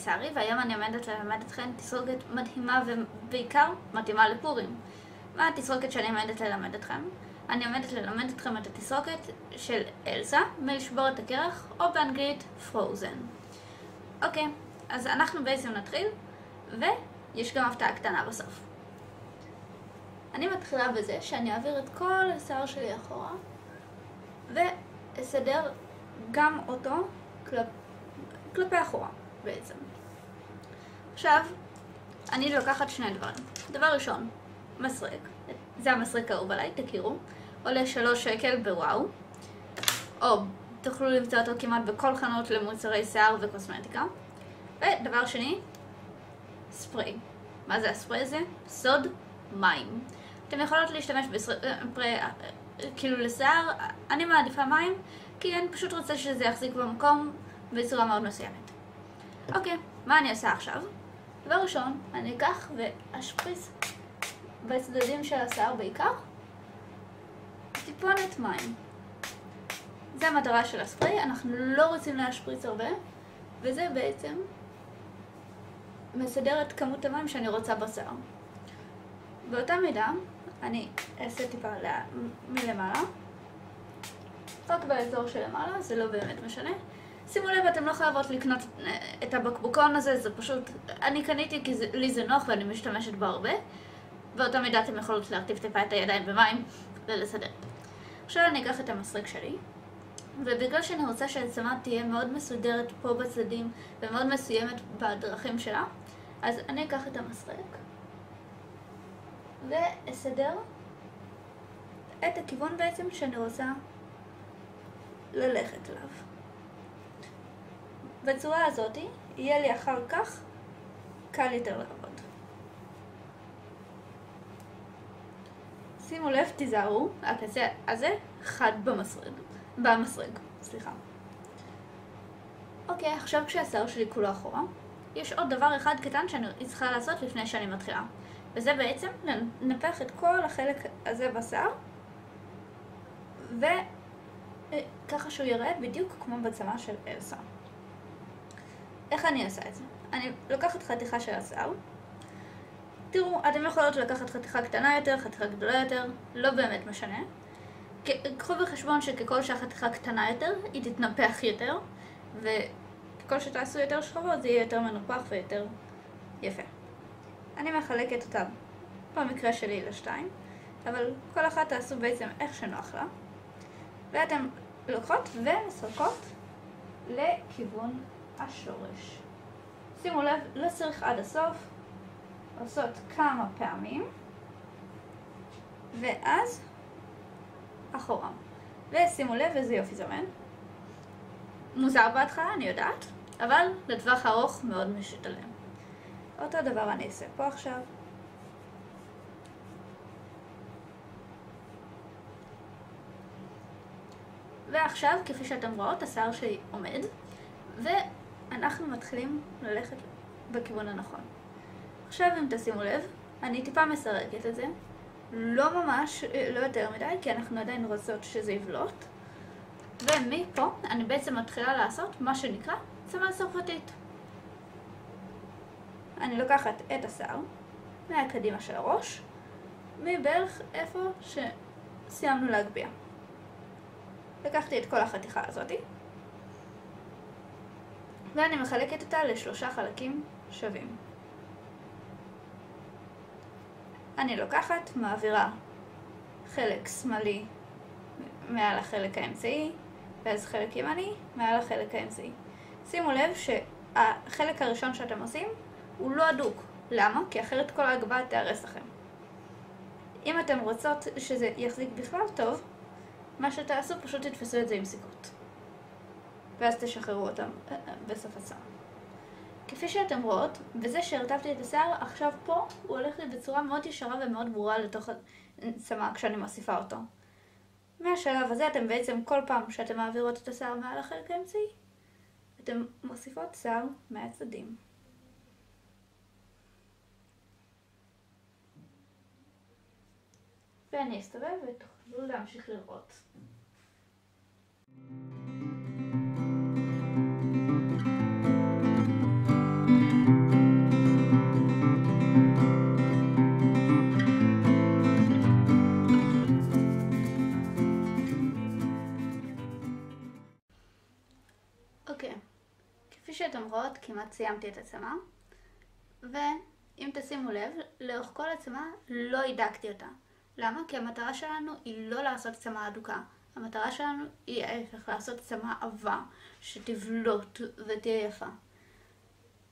שרי, והיום אני עומדת ללמד אתכם תסרוקת מדהימה ובעיקר מתאימה לפורים. מה התסרוקת שאני עומדת ללמד אתכם? אני עומדת ללמד אתכם את התסרוקת של אלסה מלשבור את הקרח, או באנגלית פרוזן. אוקיי, אז אנחנו בעצם נתחיל, ויש גם הפתעה קטנה בסוף. אני מתחילה בזה שאני אעביר את כל השיער שלי אחורה, ואסדר גם אותו כלפי אחורה בעצם. עכשיו, אני לוקחת שני דברים. דבר ראשון, מסרק. זה המסרק האהוב עליי, תכירו. עולה 3 שקל בוואו. או תוכלו למצוא אותו כמעט בכל חנות למוצרי שיער וקוסמטיקה. ודבר שני, ספרי. מה זה הספרי הזה? סוד מים. אתם יכולות להשתמש בספרי כאילו לשיער. אני מעדיפה מים, כי אני פשוט רוצה שזה יחזיק במקום בצורה מאוד מסוימת. אוקיי, מה אני עושה עכשיו? דבר ראשון, אני אקח ואשפריץ בצדדים של השיער בעיקר טיפונת מים. זה המטרה של הספרי, אנחנו לא רוצים להשפריץ הרבה, וזה בעצם מסדר את כמות המים שאני רוצה בשיער. באותה מידה אני אעשה טיפה מלמעלה, רק באזור של למעלה, זה לא באמת משנה. שימו לב, אתם לא חייבות לקנות את הבקבוקון הזה, זה פשוט, אני קניתי כי לי זה נוח ואני משתמשת בו הרבה. באותה מידה אתם יכולות להרטיב טיפה את הידיים במים ולסדר. עכשיו אני אקח את המסרק שלי, ובגלל שאני רוצה שהעצמה תהיה מאוד מסודרת פה בצדדים ומאוד מסוימת בדרכים שלה, אז אני אקח את המסרק ואסדר את הכיוון בעצם שאני רוצה ללכת אליו. בצורה הזאת יהיה לי אחר כך קל יותר לעבוד. שימו לב, תיזהרו, הקצה הזה חד במסרק, סליחה. אוקיי, עכשיו כשהשיער שלי כולו אחורה, יש עוד דבר אחד קטן שאני צריכה לעשות לפני שאני מתחילה. וזה בעצם לנפח את כל החלק הזה בשיער, וככה שהוא יראה בדיוק כמו בצמה של אלסה. איך אני עושה את זה? אני לוקחת חתיכה של השיער. תראו, אתם יכולות לקחת חתיכה קטנה יותר, חתיכה גדולה יותר, לא באמת משנה. קחו בחשבון שככל שהחתיכה קטנה יותר, היא תתנפח יותר, וככל שתעשו יותר שכבות זה יהיה יותר מנופח ויותר יפה. אני מחלקת אותם במקרה שלי לשתיים, אבל כל אחת תעשו בעצם איך שנוח לה. ואתם לוקחות ומסרקות לכיוון השורש. שימו לב, לא צריך עד הסוף, עושות כמה פעמים, ואז אחורה. ושימו לב איזה יופי זמן. מוזר בהתחלה, אני יודעת, אבל לטווח ארוך מאוד משתלם. אותו דבר אני אעשה פה עכשיו. ועכשיו, כפי שאתם רואות, השיער שלי עומד, ואנחנו מתחילים ללכת בכיוון הנכון. עכשיו אם תשימו לב, אני טיפה מסרקת את זה, לא ממש, לא יותר מדי, כי אנחנו עדיין רוצות שזה יבלוט. ומפה אני בעצם מתחילה לעשות מה שנקרא צמה צרפתית. אני לוקחת את השיער מהקדימה של הראש, מבערך איפה שסיימנו להגביה. לקחתי את כל החתיכה הזאת, ואני מחלקת אותה ל3 חלקים שווים. אני לוקחת, מעבירה חלק שמאלי מעל החלק האמצעי, ואז חלק ימני מעל החלק האמצעי. שימו לב שהחלק הראשון שאתם עושים הוא לא הדוק. למה? כי אחרת כל ההגבהה תהרס לכם. אם אתם רוצות שזה יחזיק בכלל טוב, מה שתעשו פשוט תתפסו את זה עם סיכות. ואז תשחררו אותם בסוף הצעה. כפי שאתם רואות, בזה שהרטבתי את השיער, עכשיו פה הוא הולך לי בצורה מאוד ישרה ומאוד ברורה לתוך הצמה כשאני מוסיפה אותו. מהשלב הזה אתם בעצם כל פעם שאתם מעבירות את השיער מעל החלק האמצעי, אתם מוסיפות שיער מהצדדים. ואני אסתובב ותוכלו להמשיך לראות. שאתם רואות, כמעט סיימתי את הצמא, ואם תשימו לב, לאורך כל הצמא לא הידקתי אותה. למה? כי המטרה שלנו היא לא לעשות צמא אדוקה. המטרה שלנו היא ההפך, לעשות צמא עבה, שתבלוט ותהיה יפה.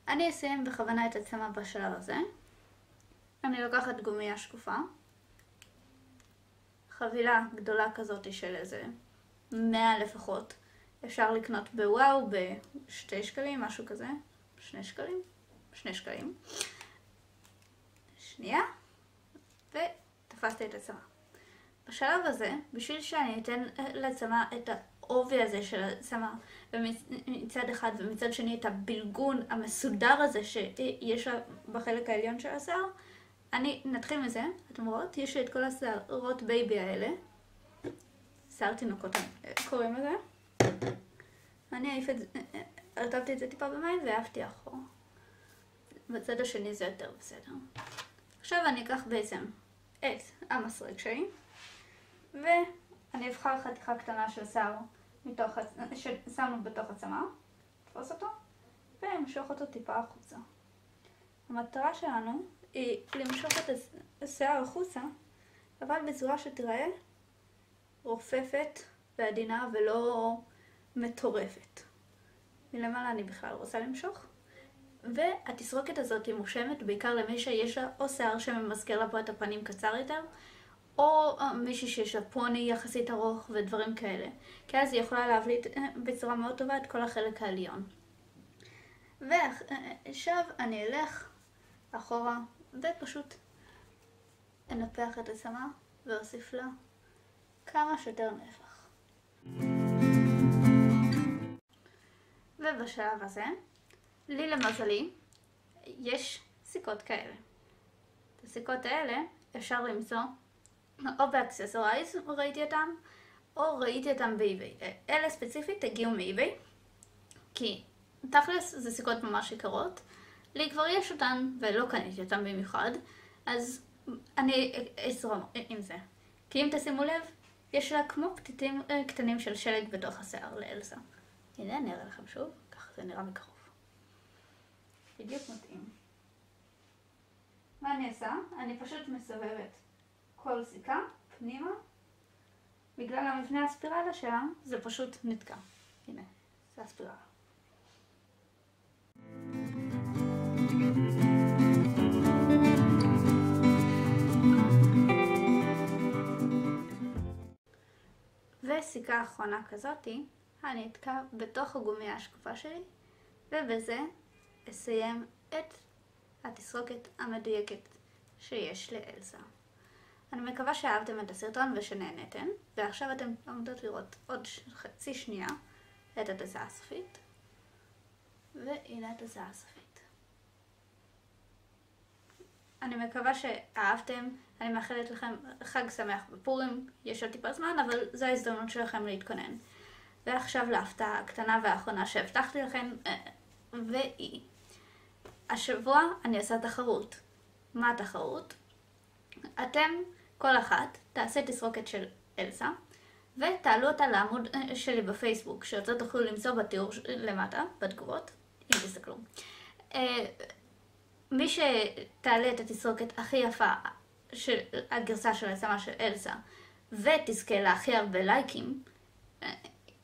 אני אסיים בכוונה את הצמא בשלב הזה. אני לוקחת גומייה שקופה, חבילה גדולה כזאת של איזה 100 לפחות. אפשר לקנות בוואו ב2 שקלים, משהו כזה. 2 שקלים? 2 שקלים. שנייה. ותפסתי את הצמא. בשלב הזה, בשביל שאני אתן לצמא את העובי הזה של הצמא, ומצד אחד ומצד שני את הבלגון המסודר הזה שיש בחלק העליון של השיער, נתחיל מזה. אתם רואות? יש לי את כל השערות בייבי האלה. שיער תינוקות קוראים לזה. אני הרטבתי את זה טיפה במים והעפתי אחורה. בצד השני זה יותר בסדר. עכשיו אני אקח בעצם את המסרק שלי, ואני אבחר חתיכה קטנה של שיער ששמנו בתוך הצמא, תפוס אותו, ומשוך אותו טיפה החוצה. המטרה שלנו היא למשוך את השיער החוצה, אבל בצורה שתראה רופפת ועדינה ולא מטורפת. מלמעלה אני בכלל רוצה למשוך. והתסרוקת הזאת היא מושמת בעיקר למי שיש לה או שיער שממזכר לה פה את הפנים קצר יותר, או מישהי שיש לה פוני יחסית ארוך ודברים כאלה. כי אז היא יכולה להבליט בצורה מאוד טובה את כל החלק העליון. ועכשיו אני אלך אחורה ופשוט אנפח את הצמא ואוסיף לה כמה שיותר נפח. ובשלב הזה, לי למזלי, יש סיכות כאלה. את הסיכות האלה אפשר למצוא או באקססורייז, ראיתי אותם, או ראיתי אותם באיביי. אלה ספציפית הגיעו מאיביי, כי תכלס זה סיכות ממש יקרות. לי כבר יש אותן ולא קניתי אותן במיוחד, אז אני אזרום עם זה. כי אם תשימו לב, יש לה כמו פתיתים קטנים של שלג בתוך השיער לאלסה. הנה, אני אראה לכם שוב, ככה זה נראה מקרוב. בדיוק מתאים. מה אני עושה? אני פשוט מסובבת כל סיכה פנימה. בגלל המבנה הספירלה שלה, זה פשוט נתקע. הנה, זה הספירלה. וסיכה אחרונה כזאתי, אני אתקע בתוך הגומייה השקופה שלי, ובזה אסיים את התסרוקת המדויקת שיש לאלסה. אני מקווה שאהבתם את הסרטון ושנהנתם, ועכשיו אתם עומדות לראות עוד חצי שנייה את התוצאה הסופית, והנה התוצאה הסופית. אני מקווה שאהבתם, אני מאחלת לכם חג שמח בפורים, יש עוד טיפה זמן, אבל זו ההזדמנות שלכם להתכונן. ועכשיו להפתעה הקטנה והאחרונה שהבטחתי לכם, והיא, השבוע אני עושה תחרות. מה התחרות? אתם, כל אחת, תעשה תסרוקת של אלסה, ותעלו אותה לעמוד שלי בפייסבוק, שאותו תוכלו למצוא בתיאור למטה, בתגובות, אם תסתכלו. מי שתעלה את התסרוקת הכי יפה, של הגרסה של הצמא של אלסה, ותזכה להכי הרבה לייקים,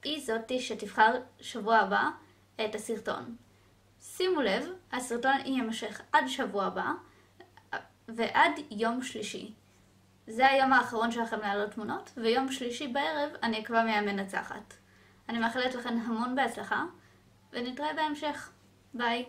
היא זאתי שתבחר שבוע הבא את הסרטון. שימו לב, הסרטון יימשך עד שבוע הבא, ועד יום שלישי. זה היום האחרון שלכם להעלות תמונות, ויום שלישי בערב אני אקבע מי המנצחת. אני מאחלת לכם המון בהצלחה, ונתראה בהמשך. ביי.